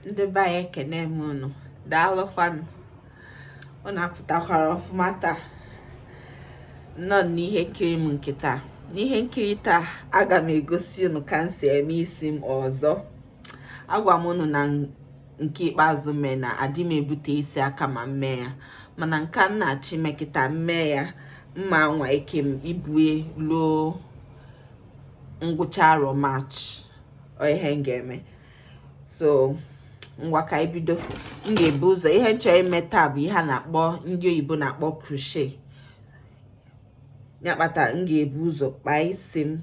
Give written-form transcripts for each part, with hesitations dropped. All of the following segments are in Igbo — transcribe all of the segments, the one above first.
ndị be anyị ekene m unu daalụkwanụ. Ọ na-apụtakwara ọfụma taa nọ n'ihe nkiri m nke taa. N'ihe nkiri taa aga m egosi unu ka m si eme isi m ọzọ. Agwa m unu na nke ikpeazụ mee na adị m ebute isi aka ma mmee ya, mana nke a na-achị mekịta mmee ya mma nwa ike m ibue luo ngwụcha arọ March ihe m ga-eme. So ngwa ka ibido. M ga-ebu ụzọ ihe nchọrọ ime taa bụ ihe a na-akpọ, ndị oyibo na-akpọ crochet. Ya kpatara m ga-ebu ụzọ kpaa isi m,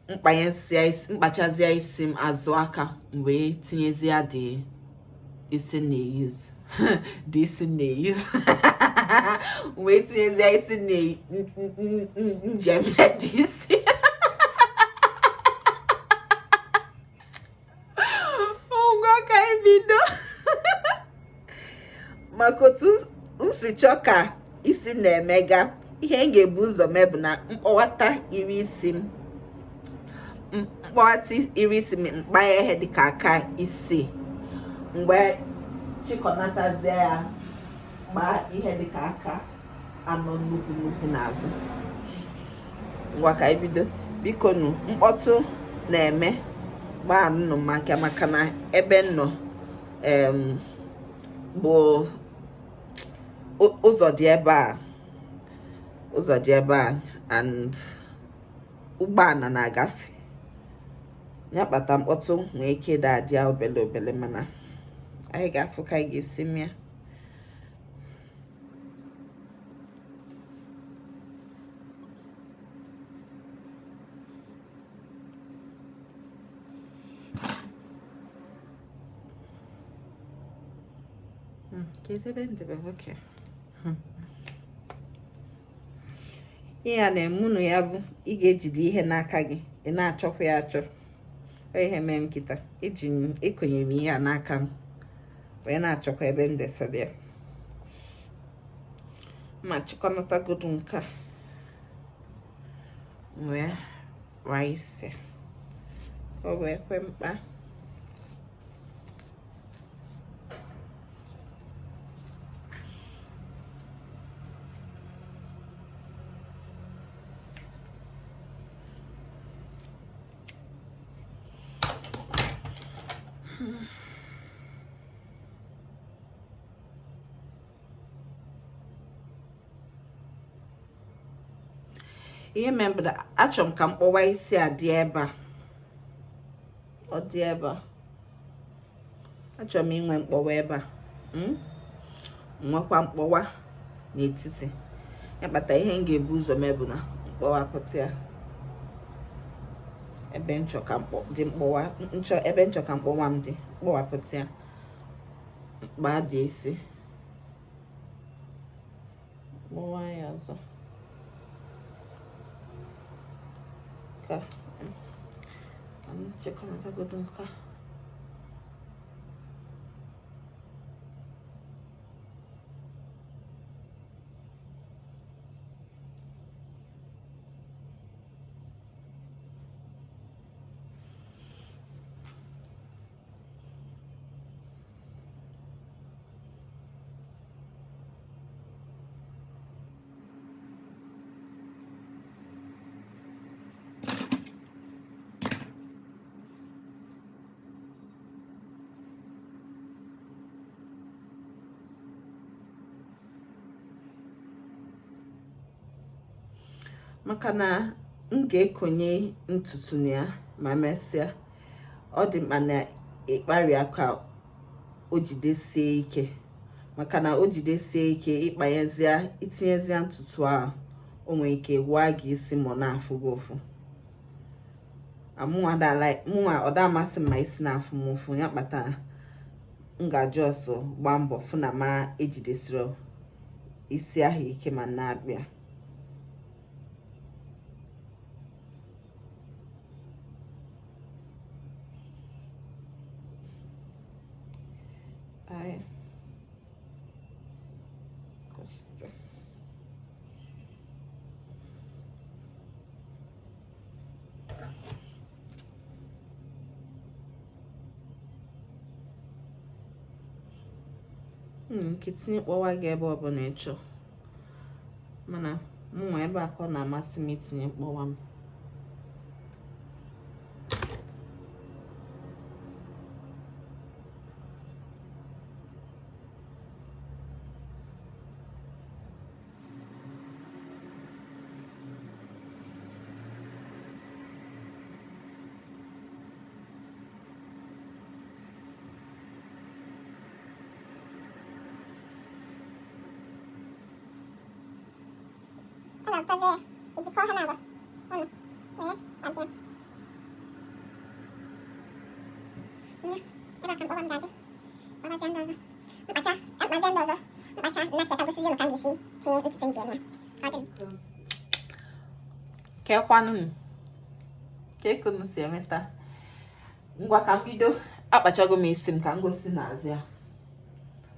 mkpachazie isi m azụ aka mgbe tinyezie dị isi na-eyuzu dị isi na-eyuzu mgbe tinyezie isi njem dị isi ka ebido. Maka otu nsi chọọ ka isi na-emega, ihe m ga-ebu ụzọ mee bụ na mkpọwata iri isi m mkpa ya ihe dịka aka isi, mgbe chịkọnatazie ya gbaa ihe dịka aka anọ nnukwu n'azụ. Ngwa ka ebido. Biko nụ mkpọtụ na-eme gbaa nnụ maka na ebe nnọ bụ ụzọ dị ebe a and ụgbọala na-agafe. Ya kpata mkpọtụ nwee ike ịdadị obele mana anyị ga-afụ ka anyị ga-esi mịa. Okay. Ihe a na-eme unu ya bụ ị ga-ejide ihe n'aka gị, ị na-achọkwa ya achọ. Ihe mee m kịta eji m ekonye m ihe a n'aka m wee na-achọkwa ebe m desara ya. Ma chịkọnatagodu nke a wee waa isi o wee kwe mkpa. Ihe membra achọrọ m ka mkpọwa isi a dị ebe a. Ọ dị ebe a. Achọrọ m inwe mkpọwa ebe a. Nwekwa mkpọwa n'etiti. Ya kpata ihe m ga-ebu ụzọ mee bụ na mkpọwa pụta ya ebe nchọ ka mkpọwa m dị, mkpọwapụta ya mkpa dị isi mkpọwa ya ọzọ ka chịkọnatagodu nke a. Maka na m ga-ekonye ntutu na ya ma mesịa, ọ dị mkpa na ịkparị aka o jidesie ike. Maka na o jidesie ike itinyezie ntutu a, o nwere ike waa gị isi ma ọ na-afụ gị ụfụ. Mụnwa ọ da amasị m ma isi na-afụ m ụfụ. Ya kpatara m ga-ajụ ọsọ gbaa mbọ fụ na ma ejidesiri isi ahụ ike ma na-abịa. nke tinye kpọwa gị ebe ọbụla ịchọ, mana mụnwa ebe a ka ọ na-amasị m itinye mkpọwa m. Fazer e de corra na água. Vamos. Adem. Era kan babam geldi. Baba sen de orada. Baca. Yapma sen de orada. Baca. Nak çatal kısıcı mı kangisi? Sini ütüsün diye. Hadi. Kekwanụ ka unu si emeta. Ngwa ka m bido. Akpachago m isi m ka m gosi n'azụ ya.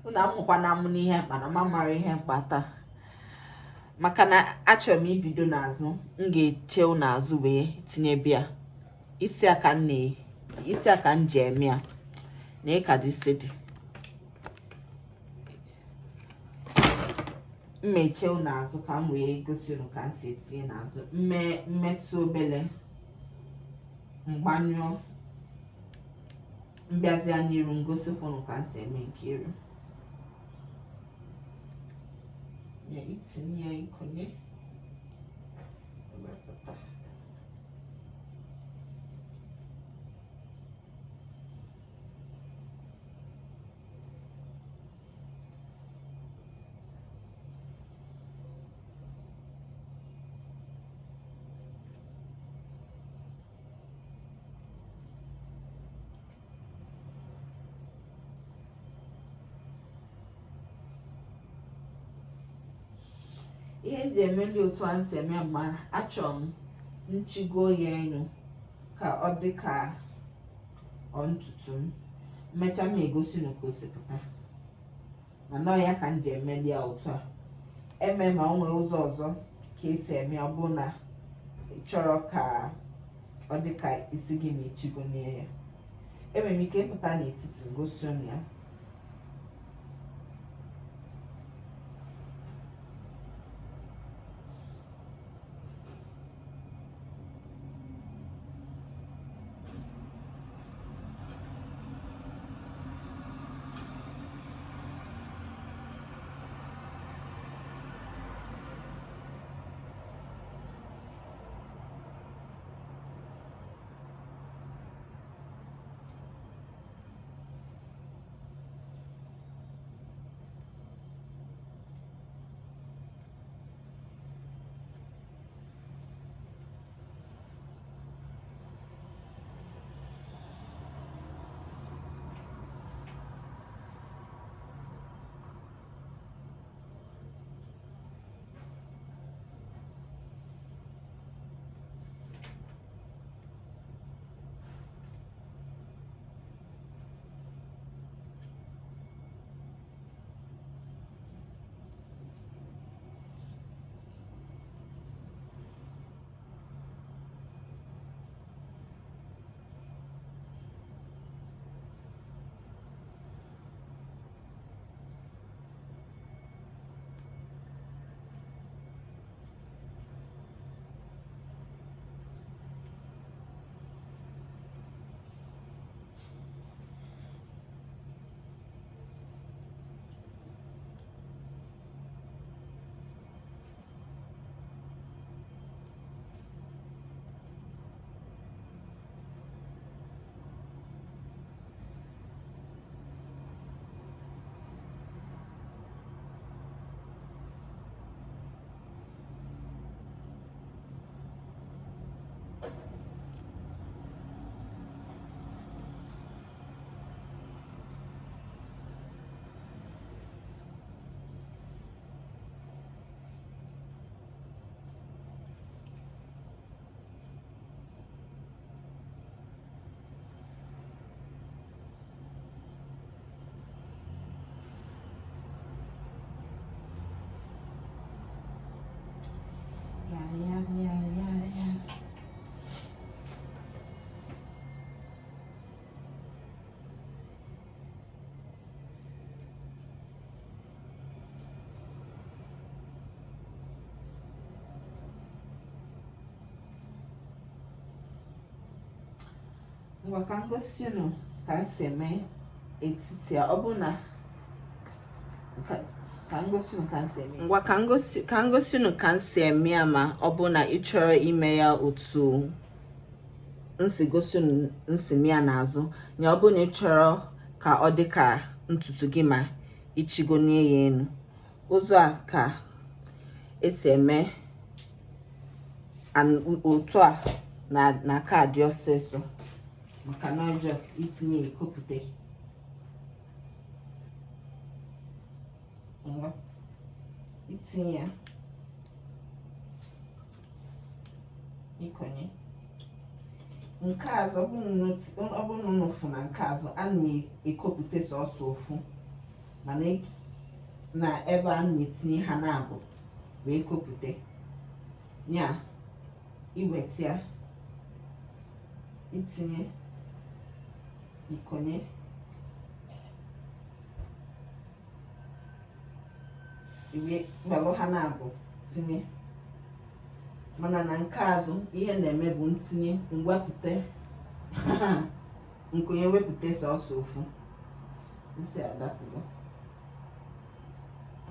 Unu amụkwana m n'ihe mkpa na m mara ihe mkpa taa. Maka na achọrọ m ibido n'azụ, m ga-eche n'azụ wee tinye bịa. Isi aka m ji eme ya na ịka dị sedi. Mmeche n'azụ ka m wee gosi unu ka m si etinye n'azụ. Mmetụ obele mgbanyụọ, mbịazi n'iru ngosikwa unu ka m si eme nkiri. Ya itinye ya ikonye. Ihe ndị emeli otu a nsi eme ma achọrọ m nchigo ya enu ka ọ dị ka ntutu m. Mmecha m egosi unu ka o si pụta. Mana ọ ya ka m ji emeli ya otu a. Eme ma o nwee ụzọ ọzọ ka esi eme ọ bụ na ị chọrọ ka ọ dị ka isi gị na-echigo n'ihe ya. Enwere m ike ịpụta n'etiti ngosi unu ya. ngwa ka ngosi unu ka m si eme etiti a. Ọ bụ na ka ngosi unu ka m si eme ngwa ka ngosi unu ka m si eme ya, ma ọ bụ na ị chọrọ ime ya otu nsi gosi unu nsi m ya n'azụ ya. Ọ bụ na ị chọrọ ka ọ dị ka ntutu gị ma ichigonie ya enu, ụzọ a ka esi eme otu a na kaadị ọsịsọ, maka na just itinye ekopute itinye ya ikonye nke azụ. Ọ bụrụ na unu fụ na nke azụ ana m ekopute sọsọ ofu, mana na ebe a na-etinye ha na-abụ wee kopute ya. Iweta ya itinye ikonye iwe gbalụ ha na-abụ tinye, mana na nke azụ ihe na-eme bụ ntinye mwepụta nkonye wepụta sọsọ ofu isi adapụgo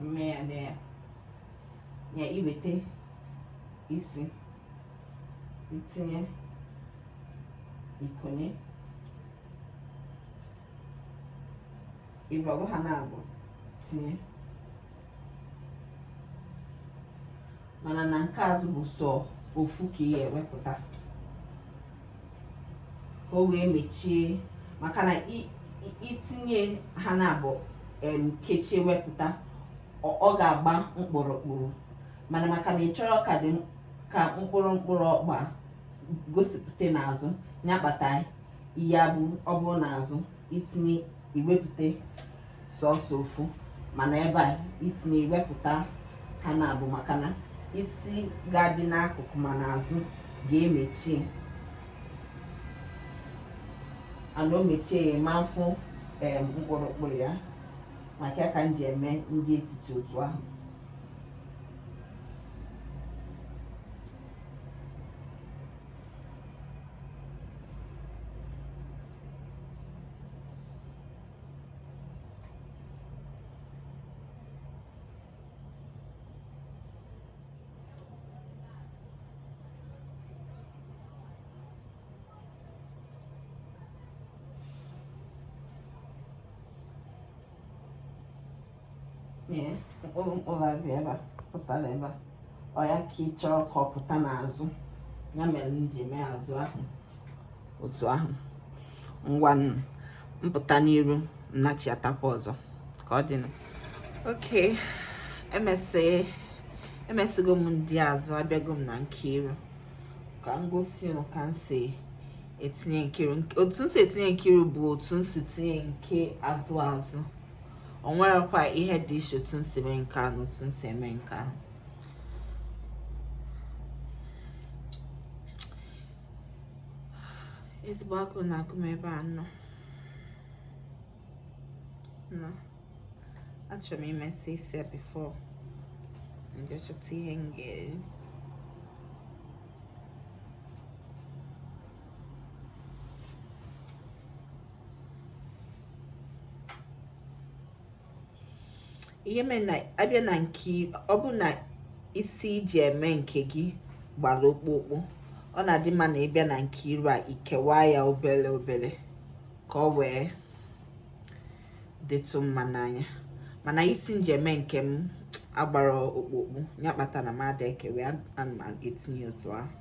mme ya na ya iweta isi itinye ikonye ịbalụ ha na-abụ tinye, mana na nke azụ bụ sọ ofu ka ị ewepụta ka o wee mechie, maka na itinye ha na-abụ kechie wepụta ọ ga-agba mkpụrụkpụrụ, mana maka na ị chọrọ ka mkpụrụ ọkpa gosipụta n'azụ ya kpata ihe abụ ọ bụ n'azụ itinye iwepụta sọsọ ofu, mana ebe a itinye iwepụta ha na-abụ, maka na isi ga-adị n'akụkụ ma n'azụ ga-emechie ana o mechie ya ma mfụ mkpụrụkpụrụ ya, maka ka m ji eme ndị etiti otu ahụ. Mkpụrụ adị ebe a pụtara ebe a, ọ ya ka ị chọrọ ka ọ pụta n'azụ ya mere m ji mee azụ ahụ otu ahụ. Ngwa mpụta n'iru nnachi atakwa ọzọ ka ọ dị. Oke, emesigo m ndị azụ, abịago m na nkiru ka m gosi unu ka m si etinye nkiru. Otu m si etinye nkiru bụ otu m si tinye nke azụ azụ. O nwerekwa ihe dị iche otu m si eme nke a na otu m si eme nke ahụ. Ezigbo agụ na-agụ m ebe a nọ. Achọrọ m imesi isi ya before ndị chọta ihe m ga-eri. Ihe mere na abịa na nke ọ bụ na isi iji eme nke gị gbara okpokpo, ọ na-adị mma na ịbịa na nke iru a ikewa ya obere obere ka ọ wee dịtụ mma n'anya, mana isi nji eme nke m agbara okpokpo ya kpatara m ada ekewe ana m etinye otu ahụ.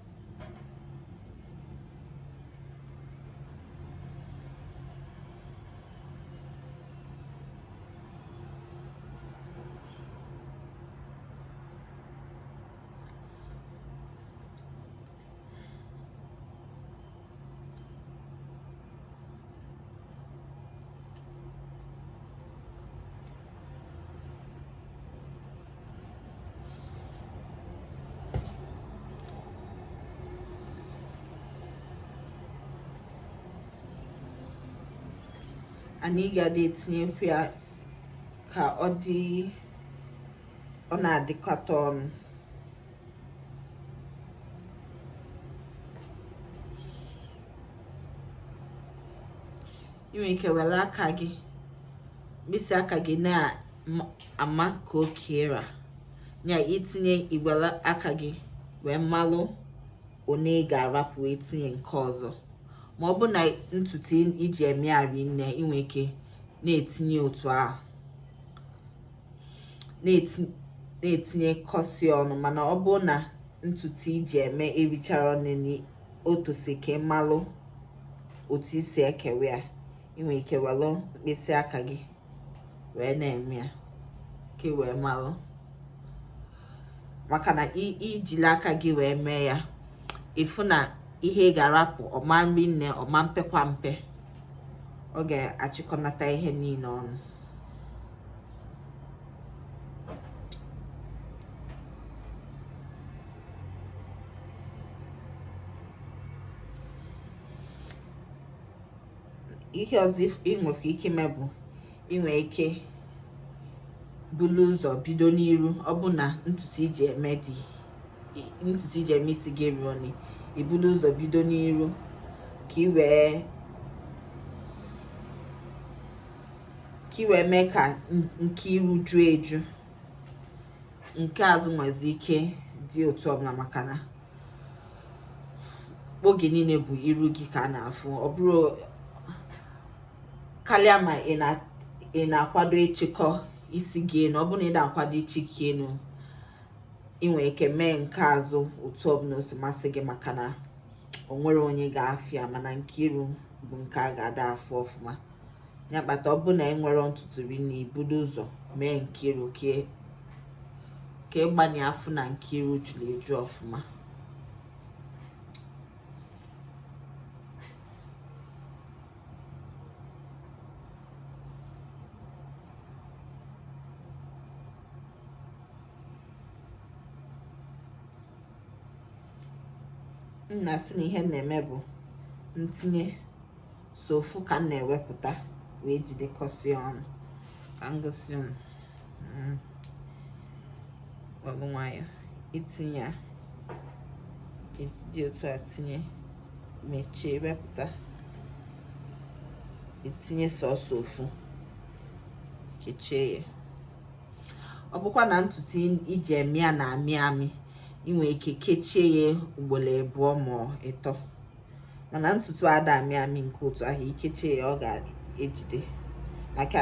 Anyị ga-adị etinyekwu ya ka ọ na-adịkọta ọnụ. inwe ike were aka gị mkpịsị aka gị na-ama ka o kera ya itinye iwere aka gị wee malụ one ị ga-arapụ wee tinye nke ọzọ. Ma ọ bụ na ntutu iji eme arị nne, inwe ike na-etinye otu ahụ na-etinye kọsi ọnụ. Mana ọ bụ na ntutu iji eme erichara ọnụ otosi ka ịmalụ otu isi ekewe ya, inwe ike were mkpịsị aka gị wee na-eme ya ka wee malụ. Maka na ijili aka gị wee mee ya, ịfụ na ihe ị ga-arapụ ọma nri nne, ọma mpekwa mpe, ọ ga-achịkọnata ihe niile ọnụ. Ihe ọzọ ị nwekwa ike ime bụ inwe ike bulu ụzọ bido n'iru. Ọ bụ na ntutu iji eme isi gị eruo ni, ibulu ụzọ bido n'iru ka ị wee mee ka nke iru juo eju. Nke azụ nwezi ike dị otu ọbụla, maka na oge niile bụ iru gị ka a na-afụ. Ọ bụrụ karịa ma ị na-akwado ịchịkọ isi gị enu. Ọ bụrụ na ị na-akwado ịchịkọ enu, ị nwere ike mee nke azụ otu ọbụla o si masị gị, maka na o nwere onye ga-afịa. Mana nke iru bụ nke a ga-ada afụ ọfụma. Ya kpata ọ bụ na ị nwere ntutu rinne, ibudo ụzọ mee nke iru ka ịgbanye afụ na nke iru juru eju ọfụma. Na-afụ na ihe na-eme bụ ntinye sofu ka m na-ewepụta wee jidekọsi ọnụ. Ka ngosi unu ọbụ nwayọ itinye ya, ejide otu a tinye, mechie, wepụta, itinye sọsọ ofu, kechie ya. Ọ bụkwa na ntutu iji eme ya na-amị amị, inwe ike kechie ya ugboro abụọ ma ịtọ. Mana ntutu ada amị amị nke otu ahụ, ikechie ya ọ ga-ejide. Maka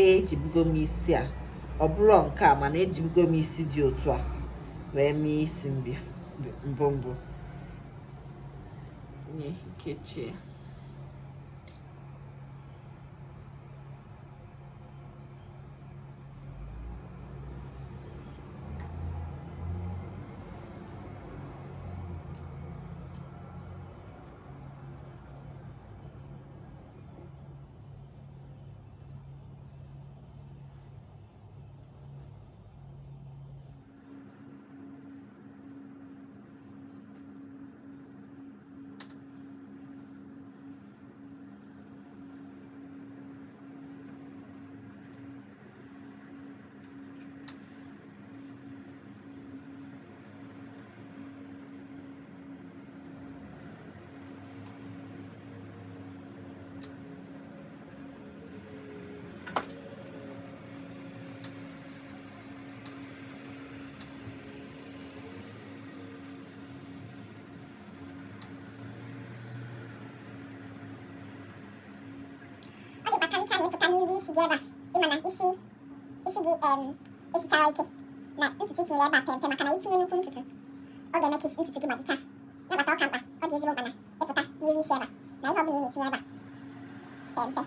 ejibugo m isi a, ọ bụrụ nke a, mana ejibugo m isi dị otu a wee mee isi mbụ tinye, kechie. Ịpụta n'iru isi gị ebe a, ịma na isi gị esichara ike na ntutu itinyere ebe a pempe, maka na itinye nnukwu ntutu ọ ga-eme ka ntutu gị gbajicha. Ya kpata ọ ka mkpa, ọ dị ezigbo mkpa na ịpụta n'iru isi ebe a, na ihe ọ bụla ị na-etinye ebe a pempe.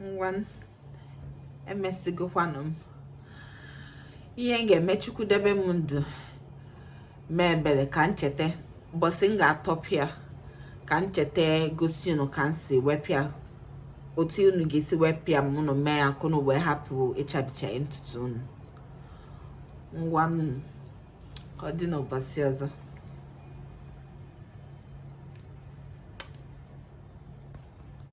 ngwan emesigokwanụ m ihe m ga-eme. Chukwu debe m ndụ mee ebere ka ncheta ụbọchị m ga-atọpịa, ka ncheta gosi unu ka m si wepịa, otu unu ga-esi wepịa m unu mee ya ka unu wee hapụ ịchabicha ntutu unu. Ngwa ka ọ dị n'ụbọchị ọzọ.